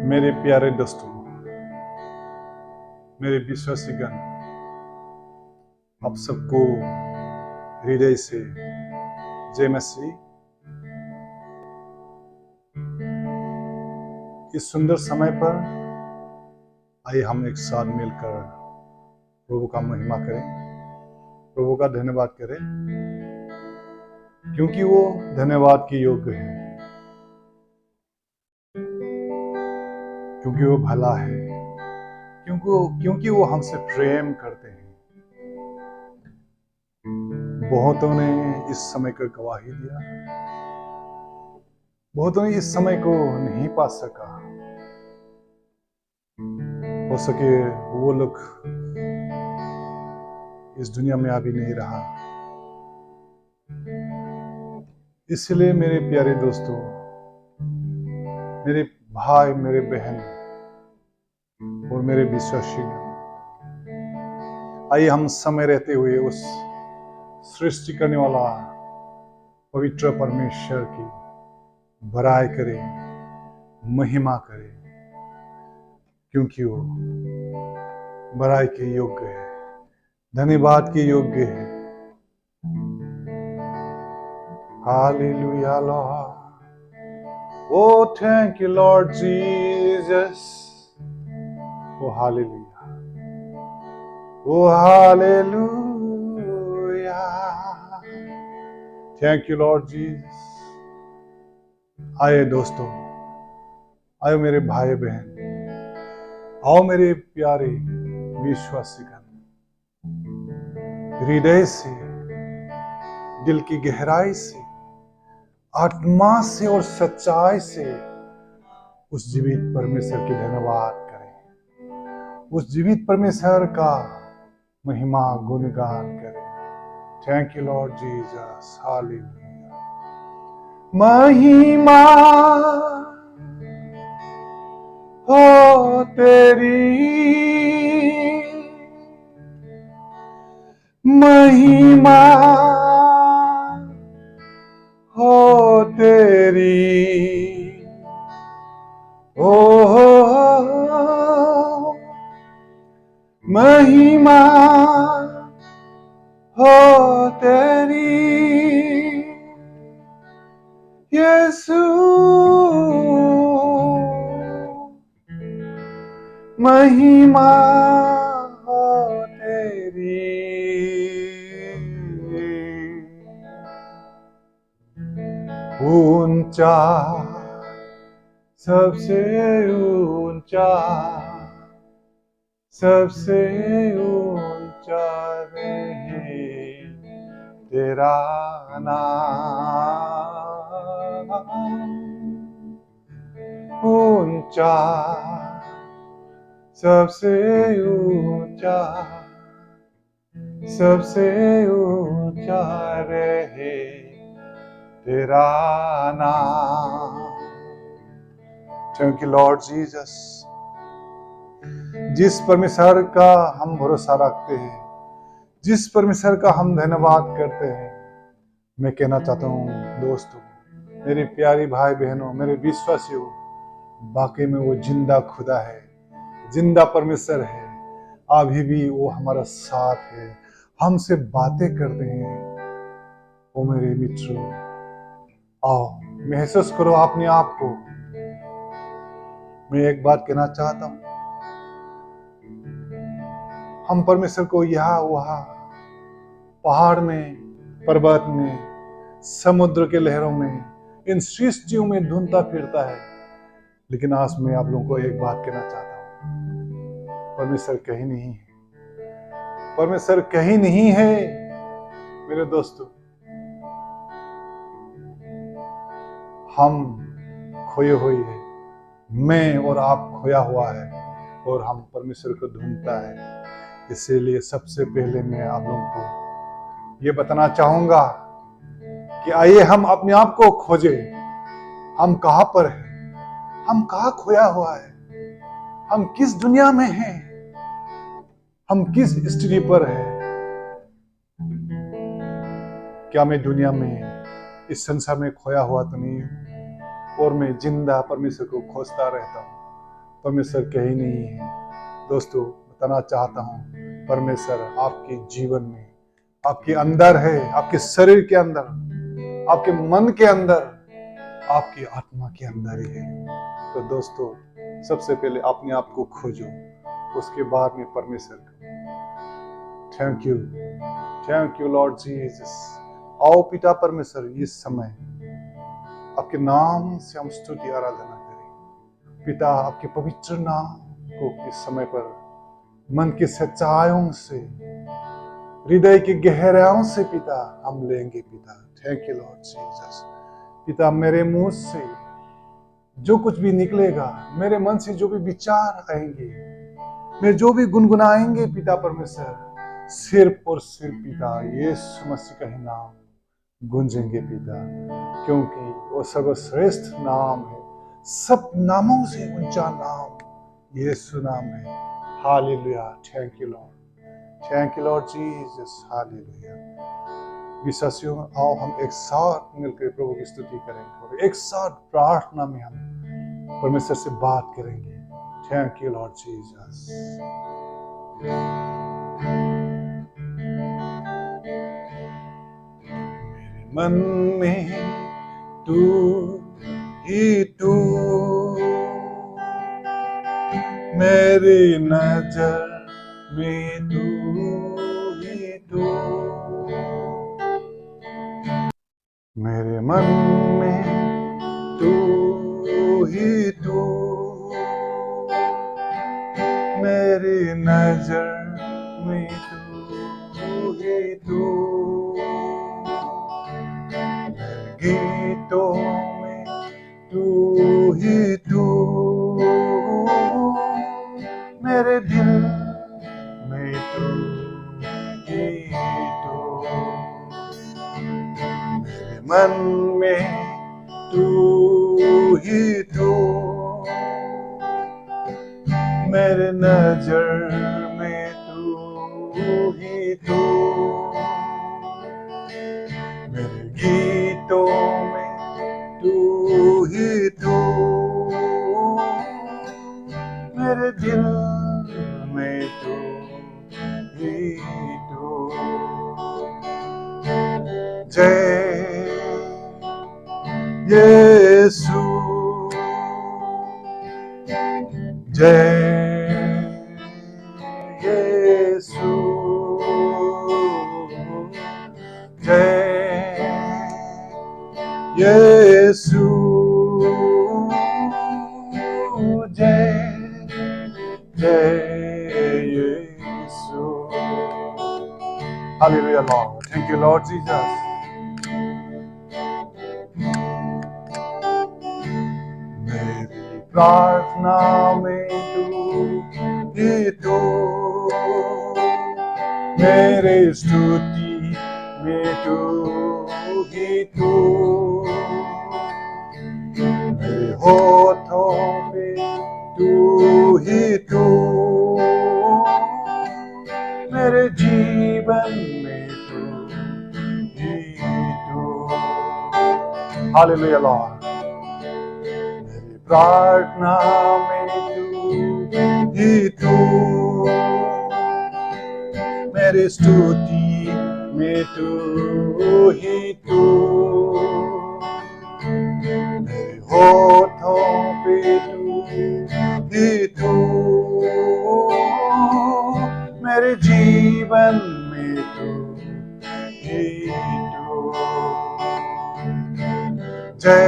मेरे प्यारे दोस्तों, मेरे विश्वासीगण, आप सबको हृदय से जय मसीह। इस सुंदर समय पर आइए हम एक साथ मिलकर प्रभु का महिमा करें, प्रभु का धन्यवाद करें, क्योंकि वो धन्यवाद के योग्य है, क्योंकि वो भला है, क्योंकि वो हमसे प्रेम करते हैं। बहुतों ने इस समय को गवाही दिया, बहुतों ने इस समय को नहीं पा सका। हो सके वो लोग इस दुनिया में अभी नहीं रहा। इसलिए मेरे प्यारे दोस्तों, मेरे भाई, मेरे बहन और मेरे विश्वासी, आइए हम समय रहते हुए उस सृष्टि करने वाला पवित्र परमेश्वर की बड़ाई करें, महिमा करें, क्योंकि वो बड़ाई के योग्य है, धन्यवाद के योग्य है। Hallelujah Lord, oh thank you Lord Jesus, oh hallelujah, oh hallelujah, thank you Lord Jesus। आए दोस्तों, आयो मेरे भाई बहन, आओ मेरे प्यारे विश्वासीगण, हृदय से, दिल की गहराई से, आत्मा से और सच्चाई से उस जीवित परमेश्वर की धन्यवाद करें, उस जीवित परमेश्वर का महिमा गुणगान करें। Thank you Lord Jesus, hallelujah. महिमा हो तेरी, महिमा हो तेरी, ओ महिमा हो तेरी यीशु, महिमा हो तेरी। ऊंचा, सबसे ऊंचा, सबसे ऊंचा रहे तेरा नाम। ऊंचा, सबसे ऊंचा, सबसे ऊंचा रहे तेरा नाम। Thank you Lord Jesus. जिस परमेश्वर का हम भरोसा रखते हैं, जिस परमेश्वर का हम धन्यवाद करते हैं, मैं कहना चाहता हूँ दोस्तों, मेरे प्यारी भाई बहनों, मेरे विश्वासियों, वाकई में वो जिंदा खुदा है, जिंदा परमेश्वर है। अभी भी वो हमारा साथ है, हमसे बातें करते हैं। ओ मेरे मित्रों, आओ महसूस करो अपने आप को। मैं एक बात कहना चाहता हूं, हम परमेश्वर को यहाँ वहां, पहाड़ में, पर्वत में, समुद्र के लहरों में, इन सृष्टियों में ढूंढता फिरता है। लेकिन आज मैं आप लोगों को एक बात कहना चाहता हूं, परमेश्वर कहीं नहीं है, परमेश्वर कहीं नहीं है मेरे दोस्तों। हम खोए हुए हैं, मैं और आप खोया हुआ है, और हम परमेश्वर को ढूंढता है। इसीलिए सबसे पहले मैं आप लोगों को ये बताना चाहूंगा कि आइए हम अपने आप को खोजें। हम कहां पर हैं, हम कहां खोया हुआ है, हम किस दुनिया में हैं, हम किस स्थिति पर हैं। क्या मैं दुनिया में, इस संसार में खोया हुआ तो नहीं हूं, और मैं जिंदा परमेश्वर को खोजता रहता हूं। परमेश्वर कहीं नहीं है। दोस्तों, बताना चाहता हूँ, परमेश्वर आपके जीवन में, आपके अंदर है, आपके शरीर के अंदर, आपके मन के अंदर, आपकी आत्मा के अंदर ही है। तो दोस्तों, सबसे पहले अपने आप को खोजो, उसके बाद में परमेश्वर को। Thank you Lord Jesus. आओ पिता परमेश्वर, इस समय आपके नाम से हम स्तुति आराधना करें। पिता, आपके पवित्र नाम को इस समय पर मन की सच्चाइयों से, हृदय की गहराइयों से पिता हम लेंगे। पिता, थैंक यू लॉर्ड जीसस। पिता, मेरे मुंह से जो कुछ भी निकलेगा, मेरे मन से जो भी विचार आएंगे, मैं जो भी गुनगुनाएंगे पिता परमेश्वर, सिर्फ और सिर्फ पिता यीशु मसीह का ही नाम गूंजेंगे पिता, क्योंकि वो सर्वश्रेष्ठ नाम है। सब नामों से ऊंचा नाम यीशु नाम है। Hallelujah. Thank you Lord Jesus. Hallelujah. विश्वासियों, आओ हम एक साथ मिलकर प्रभु की स्तुति करेंगे और एक साथ प्रार्थना में हम परमेश्वर से बात करेंगे। Thank you Lord Jesus. मेरे मन में तू ही तू, मेरी नजर में तू ही तू, मेरे मन में तू ही तू, मेरी नजर में तू ही तू, मेरे गीतों में तू ही तू, मेरे दिल में तू ही तू, मेरे मन में तू ही तू, मेरे नजर में तू ही तू, मेरे गीतों में तू ही तू, मेरे दिल में तू ही तू। जय यीशु, जय यीशु, जय यीशु, जय Yeshu. Hallelujah Lord. Thank you Lord Jesus. मेरी प्रार्थना में तू ही तू, मेरे स्तुति में तू ही तू, मेरे होठों पे तू ही तू, मेरे जीवन में तू ही तू। Hallelujah Lord. मेरी प्रार्थना में तू ही तू, मेरी स्तुति में तू ही तू, मेरे होठों पे तू ही तू, मेरे जीवन में तू ही तू। जय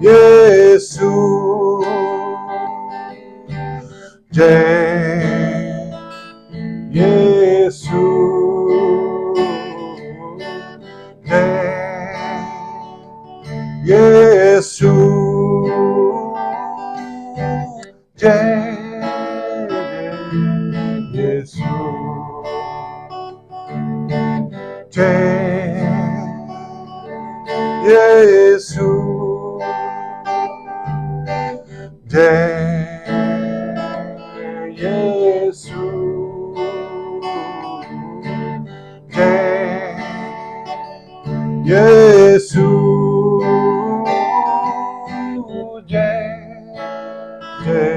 यीशु, जय यीशु, जय यीशु, जय यीशु, जय यीशु, जय यीशु, जय यीशु, जय जय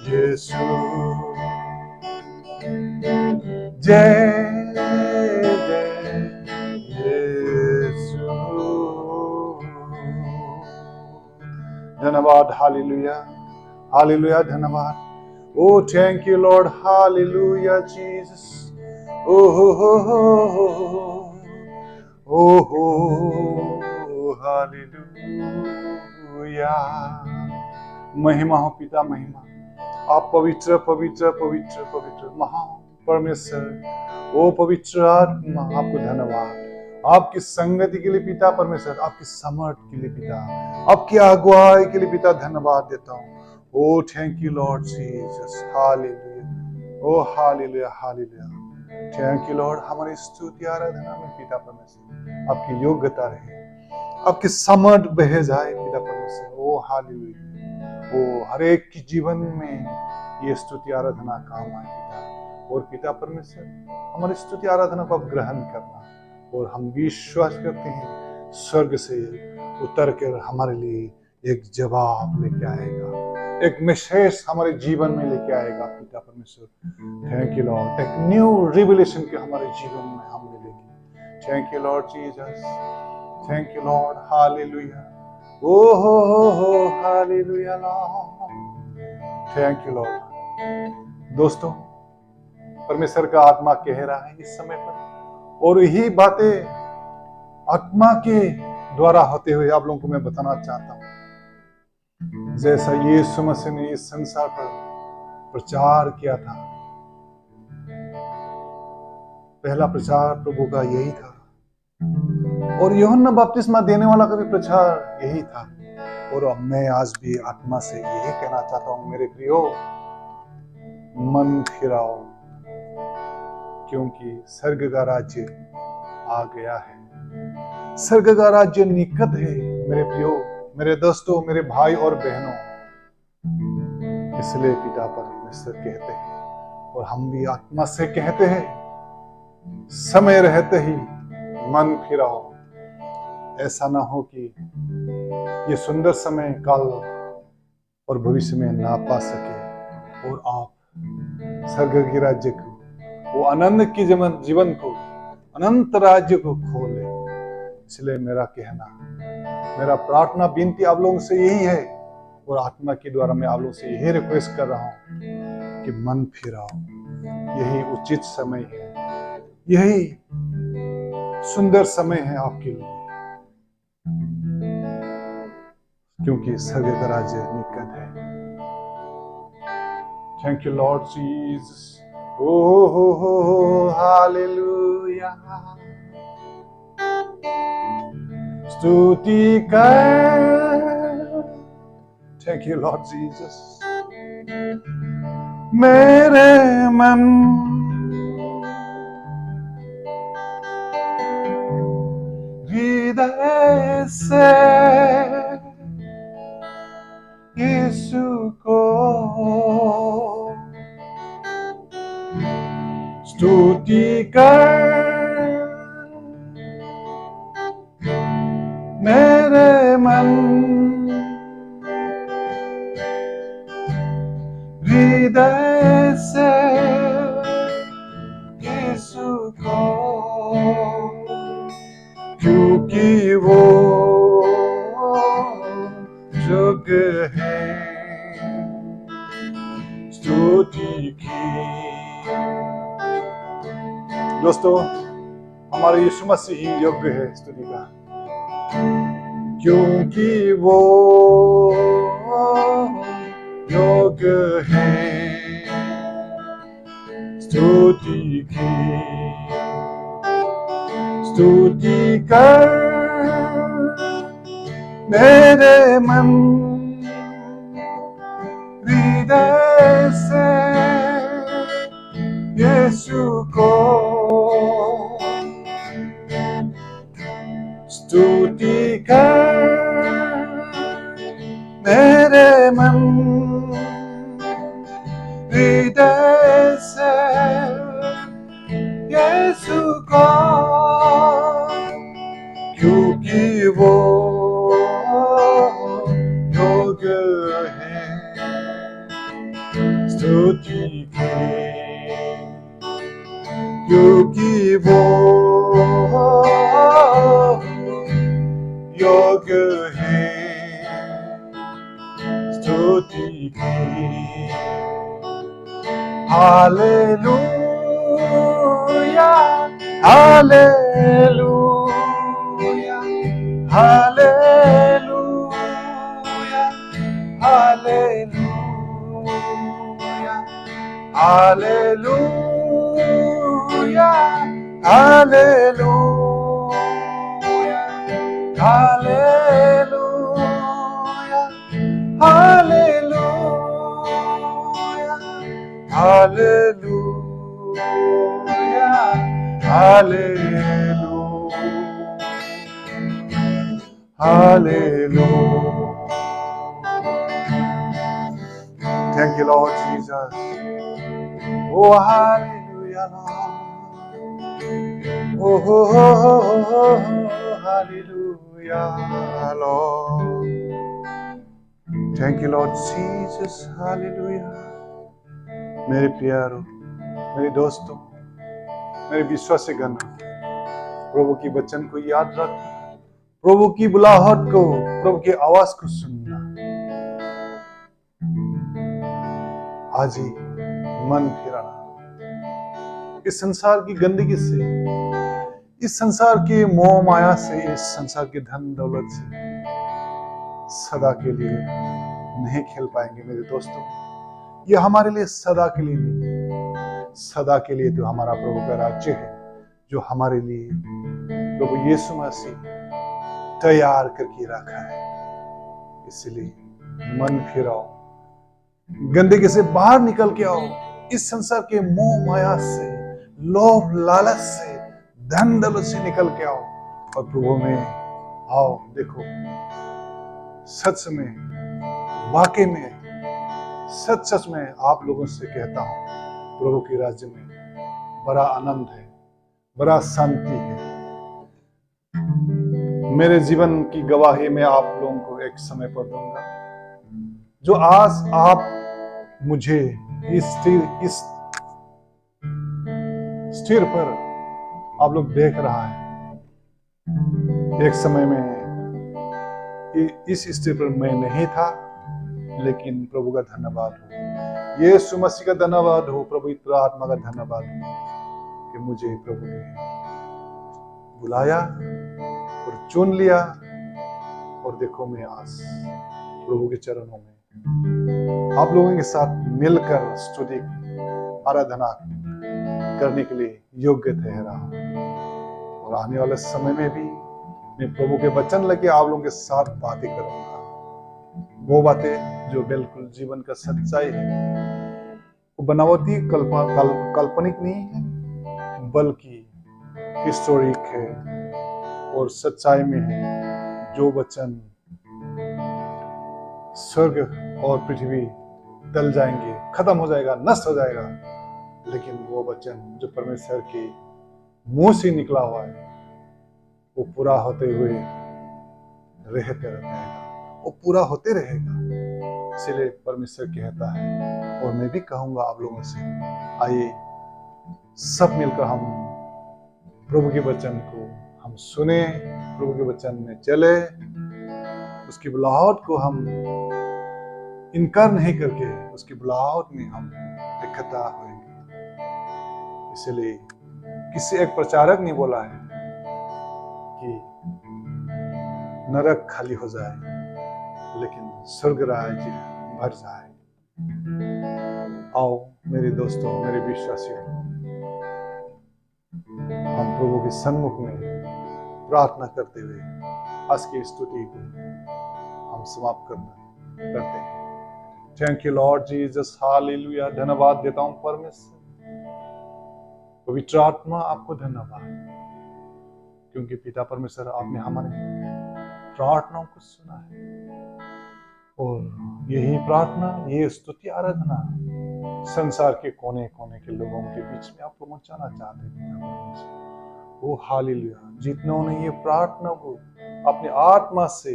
यीशु, जय यीशु। धन्यवाद, हालेलुया, हालेलुया, धन्यवाद। Oh, thank you, Lord. Hallelujah, Jesus. Oh, oh, oh, oh, oh, oh, hallelujah. महिमा हो पिता, महिमा। आप पवित्र पवित्र पवित्र पवित्र महान परमेश्वर। ओ पवित्र आत्मा, आपको धन्यवाद। आपकी संगति के लिए पिता परमेश्वर, आपकी समर्थ के लिए पिता, आपकी अगुवाई के लिए पिता धन्यवाद देता हूँ। Oh, thank you, Lord Jesus. Hallelujah. Oh, hallelujah, hallelujah. Thank you, Lord. हमारी स्तुति आराधना में पिता परमेश्वर आपकी योग्यता रहे, आपकी समर्थ बह जाए पिता परमेश्वर। Oh, hallelujah. Oh, हर एक की जीवन में ये स्तुति आराधना काम आए पिता। और पिता परमेश्वर हमारी स्तुति आराधना को आप ग्रहण करना, और हम विश्वास करते हैं स्वर्ग से उतर कर हमारे लिए एक जवाब लेके आएगा, एक मैसेज हमारे जीवन में लेके आएगा पिता परमेश्वर। थैंक यू लॉर्ड, एक न्यू रिवलेशन के हमारे जीवन में हम मिलेगी। Thank you Lord Jesus, thank you Lord, hallelujah. Oh hallelujah Lord, thank you Lord. दोस्तों, परमेश्वर का आत्मा कह रहा है इस समय पर, और यही बातें आत्मा के द्वारा होते हुए आप लोगों को मैं बताना चाहता हूँ। जैसा यीशु मसीह ने इस संसार पर प्रचार किया था, पहला प्रचार प्रभु का यही था, और यूहन्ना बपतिस्मा देने वाला का भी प्रचार यही था। और अब मैं आज भी आत्मा से यही कहना चाहता हूं, मेरे प्रियो, मन फिराओ, क्योंकि स्वर्ग का राज्य आ गया है। स्वर्ग का राज्य निकट है मेरे प्रियो, मेरे दोस्तों, मेरे भाई और बहनों। इसलिए पिता परमेश्वर कहते हैं, और हम भी आत्मा से कहते हैं, समय रहते ही मन फिराओ। ऐसा ना हो कि ये सुंदर समय कल और भविष्य में ना पा सके, और आप स्वर्ग के राज्य को, वो आनंद की जीवन को, अनंत राज्य को खोले। इसलिए मेरा कहना, मेरा प्रार्थना विनती आप लोगों से यही है, और आत्मा के द्वारा मैं आप लोगों से यही रिक्वेस्ट कर रहा हूं कि मन फिराओ। यही उचित समय है, यही सुंदर समय है आपके लिए, क्योंकि स्वर्ग का राज्य निकट है। Thank you Lord Jesus. Oh hallelujah, स्तुति कर। Thank you Lord Jesus. मेरे मन हृदय से यीशु को स्तुति कर। मेरे मन हृदय से यीशु को, क्योंकि वो योग्य है स्तुति की। दोस्तों, हमारे यीशु मसीह ही योग्य है स्तुति का, क्योंकि वो योग्य है स्तुति की। स्तुति कर मेरे मन हृदय से यीशु को, स्तुति कर मेरे मन हृदय से यीशु को, क्योंकि वो योग्य है स्तुति की, क्योंकि वो योग्य है स्तुति की। Hallelujah, hallelujah, hallelujah, hallelujah, hallelujah, hallelujah, hallelujah, hallelujah, hallelujah, hallelujah, hallelujah. Thank you, Lord Jesus. Oh, hallelujah, Lord. Oh, hallelujah, Lord. Thank you, Lord Jesus. Hallelujah. मेरे प्यारों, मेरे दोस्तों, मेरे विश्वासी गण, प्रभु की वचन को याद रख, प्रभु की बुलाहट को, प्रभु की आवाज को सुनना। आज ही मन फिराना, इस संसार की गंदगी से, इस संसार के मोह माया से, इस संसार के धन दौलत से सदा के लिए नहीं खेल पाएंगे मेरे दोस्तों। ये हमारे लिए सदा के लिए नहीं, सदा के लिए तो हमारा प्रभु का राज्य है, जो हमारे लिए प्रभु यीशु मसीह तैयार करके रखा है। इसलिए मन फिराओ, गंदगी से बाहर निकल के आओ, इस संसार के मोह माया से, लोभ लालच से, धन दौलत से निकल के आओ और प्रभु में आओ। देखो, सच में, वाकई में, सच में आप लोगों से कहता हूं, प्रभु के राज्य में बड़ा आनंद है, बड़ा शांति है। मेरे जीवन की गवाही मैं आप लोगों को एक समय पर दूंगा। जो आज आप मुझे इस स्थिर पर आप लोग देख रहा है, एक समय में इस स्थिति पर मैं नहीं था, लेकिन प्रभु का धन्यवाद हो, यीशु मसीह का धन्यवाद हो, प्रभु पवित्र आत्मा का धन्यवाद हो कि मुझे प्रभु ने बुलाया और चुन लिया। और देखो, मैं आज प्रभु के चरणों में आप लोगों के साथ मिलकर स्तुति आराधना करने के लिए योग्य ठहरा हूं। और आने वाले समय में भी मैं प्रभु के वचन लेके आप लोगों के साथ बातें करूंगा, वो बातें जो बिल्कुल जीवन का सच्चाई है, वो बनावटी काल्पनिक नहीं है, बल्कि हिस्टोरिक है और सच्चाई में है। जो वचन स्वर्ग और पृथ्वी टल जाएंगे, खत्म हो जाएगा, नष्ट हो जाएगा, लेकिन वो वचन जो परमेश्वर के मुंह से निकला हुआ है, वो पूरा होते हुए रहते रहेगा, वो पूरा होते रहेगा। इसलिए परमेश्वर कहता है, और मैं भी कहूंगा आप लोगों से, आइए सब मिलकर हम प्रभु के वचन को हम सुने, प्रभु के वचन में चले, उसकी बुलाहट को हम इनकार नहीं करके उसकी बुलाहट में हम इकट्ठा होंगे। इसलिए किसी एक प्रचारक ने बोला है कि नरक खाली हो जाए लेकिन स्वर्ग राज्य भर जाए। आओ मेरे दोस्तों, मेरे विश्वासियों, हम प्रभु के सन्मुख में प्रार्थना करते हुए आज की स्तुति को हम समाप्त करते हैं। Thank you Lord Jesus, hallelujah. धन्यवाद देता हूं परमेश्वर, पवित्र आत्मा आपको धन्यवाद, क्योंकि पिता परमेश्वर आपने हमारे प्रार्थनाओं को सुना है और यही प्रार्थना, ये स्तुति आराधना संसार के कोने कोने के लोगों के बीच में आप पहुंचाना चाहते हैं। ओ हालेलुया, जितनों ने ये प्रार्थना को अपने आत्मा से,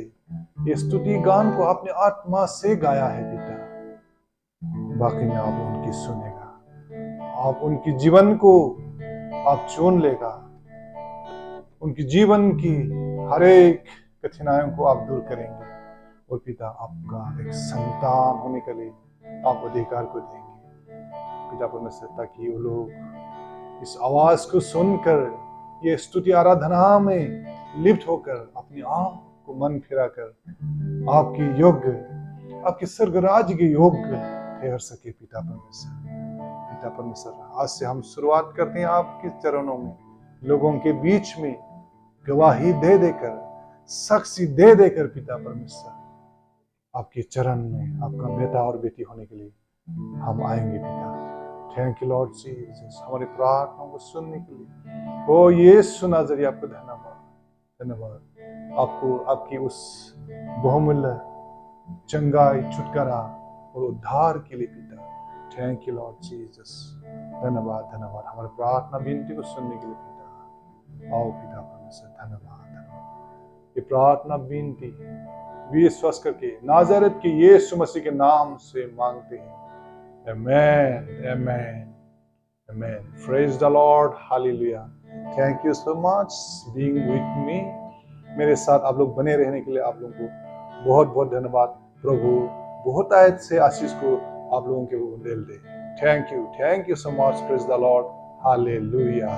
ये स्तुति गान को अपने आत्मा से गाया है पिता, बाकी में आप ही सुनेगा। आप उनकी जीवन को आप चुन लेगा, उनकी जीवन की हर एक कठिनाइयों को आप दूर करेंगे और पिता आपका एक संतान होने के लिए आप अधिकार को देंगे पिता परमेश्वर, ताकि वो लोग इस आवाज को सुनकर ये स्तुति आराधना में लिप्त होकर अपनी आंख को मन फिराकर आपकी योग्य, आपके स्वर्ग राज्य के योग्य ठहर सके पिता परमेश्वर। पिता परमेश्वर, आज से हम शुरुआत करते हैं आपके चरणों में, लोगों के बीच में गवाही दे देकर, साक्षी दे देकर पिता परमेश्वर आपके चरण में आपका बेटा और बेटी होने के लिए हम आएंगे पिता। थैंक यू लॉर्ड जीसस, हमारी प्रार्थनाओं को सुनने के लिए। ओ यीशु नाज़री, आपको धन्यवाद, धन्यवाद आपको, आपकी उस बहुमूल्य चंगाई, छुटकारा और उद्धार के लिए पिता। थैंक यू लॉर्ड जीसस, धन्यवाद, धन्यवाद हमारी प्रार्थना विनती को सुनने के लिए पिता। आओ पिता परमेश्वर, धन्यवाद, धन्यवाद। ये प्रार्थना विनती विश्वास करके नाज़रेत के यीशु मसीह के नाम से मांगते हैं। Amen, amen, amen. Praise the Lord, hallelujah. Thank you so much being with me. मेरे साथ आप लोग बने रहने के लिए आप लोगों को बहुत बहुत धन्यवाद। प्रभु बहुत आयत से आशीष को आप लोगों के वो दिल दे। Thank you so much. Praise the Lord, hallelujah.